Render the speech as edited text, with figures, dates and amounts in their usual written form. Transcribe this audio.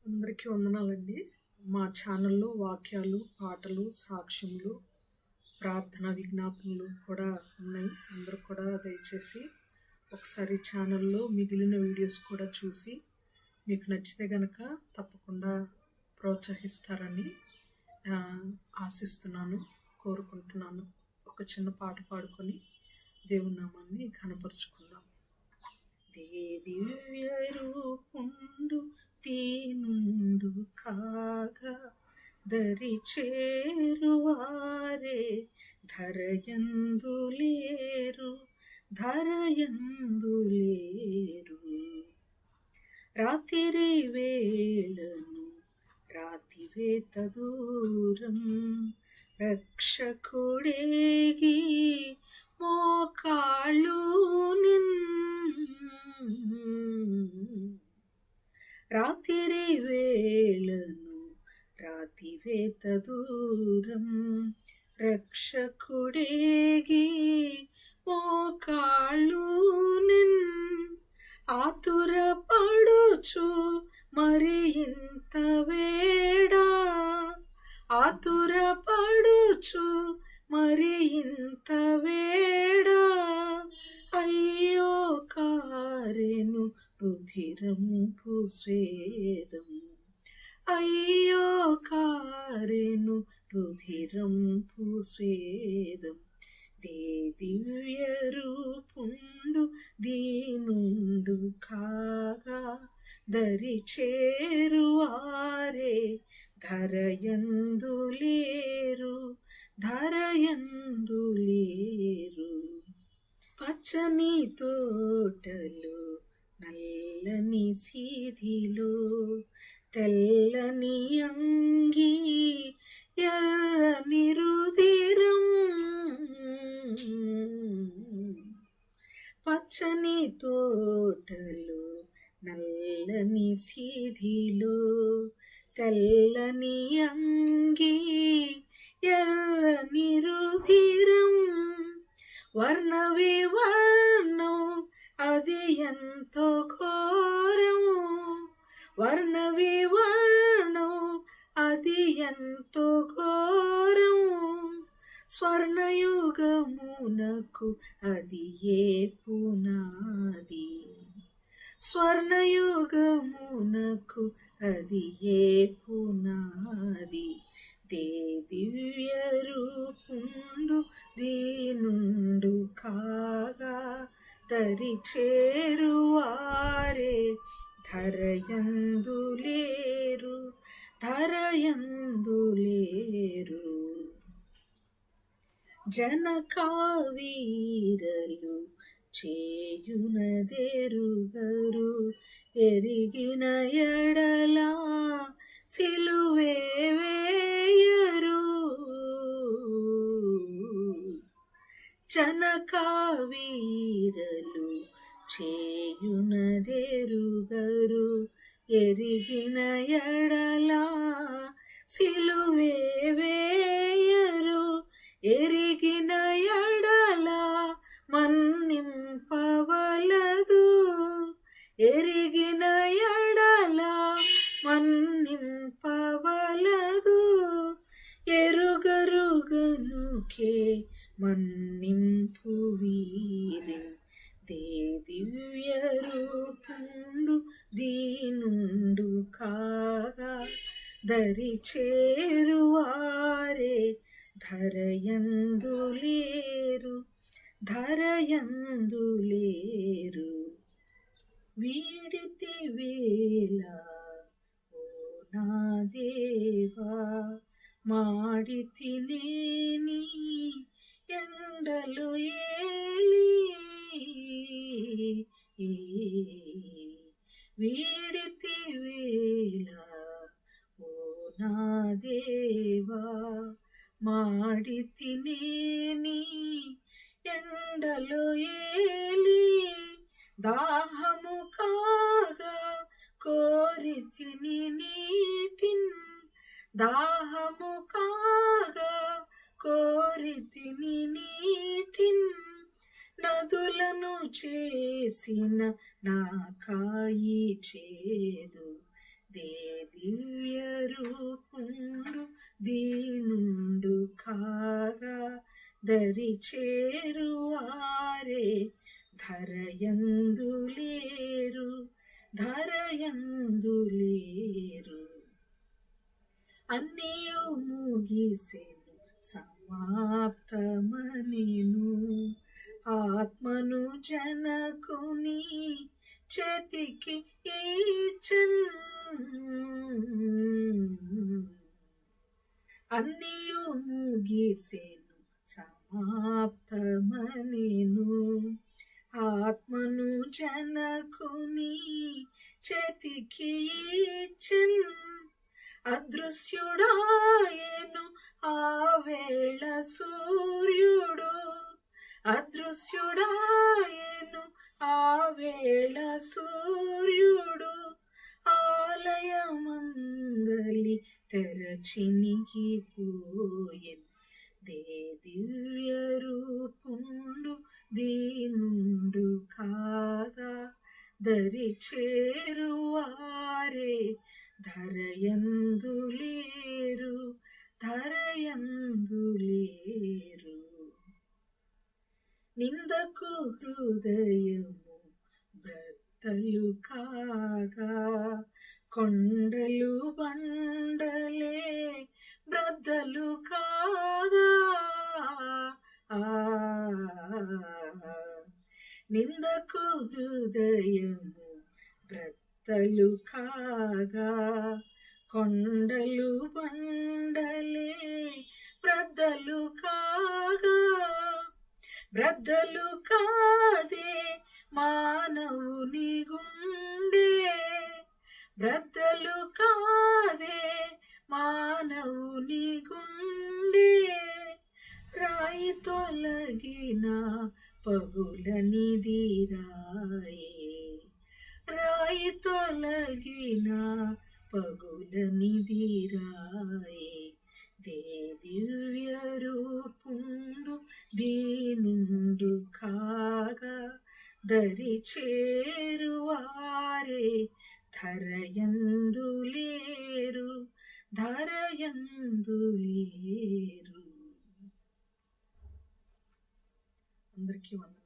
అందరికీ వందనాలండి. మా ఛానల్లో వాక్యాలు, పాటలు, సాక్ష్యములు, ప్రార్థన విజ్ఞాపనలు కూడా ఉన్నాయి. అందరూ కూడా దయచేసి ఒకసారి ఛానల్లో మిగిలిన వీడియోస్ కూడా చూసి మీకు నచ్చితే గనక తప్పకుండా ప్రోత్సహిస్తారని ఆశిస్తున్నాను, కోరుకుంటున్నాను. ఒక చిన్న పాట పాడుకొని దేవుని నామాన్ని ఘనపరుచుకుందాం. దివ్య రూపుండు దీనుండు కాగా దరి చేరువారే ధరయందు లేరు. రాత్రి వేళను రాతివేత దూరం రక్షకుడేగి మోకాళ్ళు రాత్రి వేళను రాతివేత దూరం రక్షకుడేగి మోకాళ్ళు ఆతుర పడుచు మరి ఇంత వేడా ఆతుర పడుచు మరి ఇంత వేడా అయ్యో కారెను రుధిరంపు స్వేదం అయ్యో కారెను రుధిరంపు స్వేదం దివ్య రూపుండు దీనుండు కాగా దరి చేరువారే ధరయందు లేరు. పచ్చని తోటలు నల్లని సీధిలో తెల్లని అంగి ఎర్రని రుధిరం పచ్చని తోటలు నల్లని సీధిలో తెల్లని అంగి ఎర్రని రుధిరం వర్ణ వివర్ణం అది ఎంతో ఘోరం వర్ణ వివర్ణం అది ఎంతో ఘోరం స్వర్ణయుగమునకు అది ఏ పునాది స్వర్ణయుగమునకు అది ఏ పునాది దివ్య రూపుండు దీనుండు కాగా దరి చేరువారే ధరయందు లేరు. జనకావీరలు చేయునదెరుగరు ఎరిగిన ఎడలా సిలువే వేయరు. జనకావీరలు చేయునదెరుగరు ఎరిగిన ఎడలా సిలువే వేయరు. ఎరిగిన ఎడలా మన్నింపవలదు ఎరిగిన ఎడలా మన్నింపవలదు ఎరుగరుగనుకే మన్నింపు వీరి దివ్య రూపుండు దీనుండు కాగా దరి చేరువారే ధరయందు లేరు. వీడితి వేళ ఓ నా దేవా మాడితి నేని ఎండలు ఏలి వీడితి వేళ ఓ నా దేవా మాడితి నేని ఎండలు ఏలి దాహము కాగా కోరితిని నీటిన్ దాహము కాగా కోరితిని నీటిన్ నదులను చేసిన నా కాయి చేదు దే చేరువారే ధరయందు లేరు, ధరయందు లేరు. అన్నీయు ముగిసెను సమాప్తమనెను, ఆత్మను జనకుని చేతికి ఇచ్చెన్. అన్నీయు ముగిసెను సమాప్తమనెను, ఆత్మను జనకుని చేతికి ఇచ్చెన్. అదృశ్యుడాయెను ఆ వేళ సూర్యుడు, అదృశ్యుడాయెను ఆ వేళ సూర్యుడు. ఆలయమందలి తెర చినిగిపోయెను, దివ్య రూపుండు దీనుండు కాగా. దరి చేరువారే ధరయందు లేరు, ధరయందు లేరు. నిందకు హృదయము బ్రద్దలు కాగా, కొండలు బండలే బ్రద్దలు కాగా. నిందకు హృదయము బ్రద్దలు కాగా, కొండలు బండలే బ్రద్దలు కాగా. బ్రద్దలు కాదే మానవుని గుండె, బ్రద్దలు కాదే మానవుని గుండె. రాయి తొలగిన పగులని రాయే, రాయి తొలగిన పగులని రాయే. దివ్య రూపుండు దీనుండు కాగా. దరి చేరువారే ధరయందు లేరు, ధరయందు లేరు. అందరికీ వందనాలు.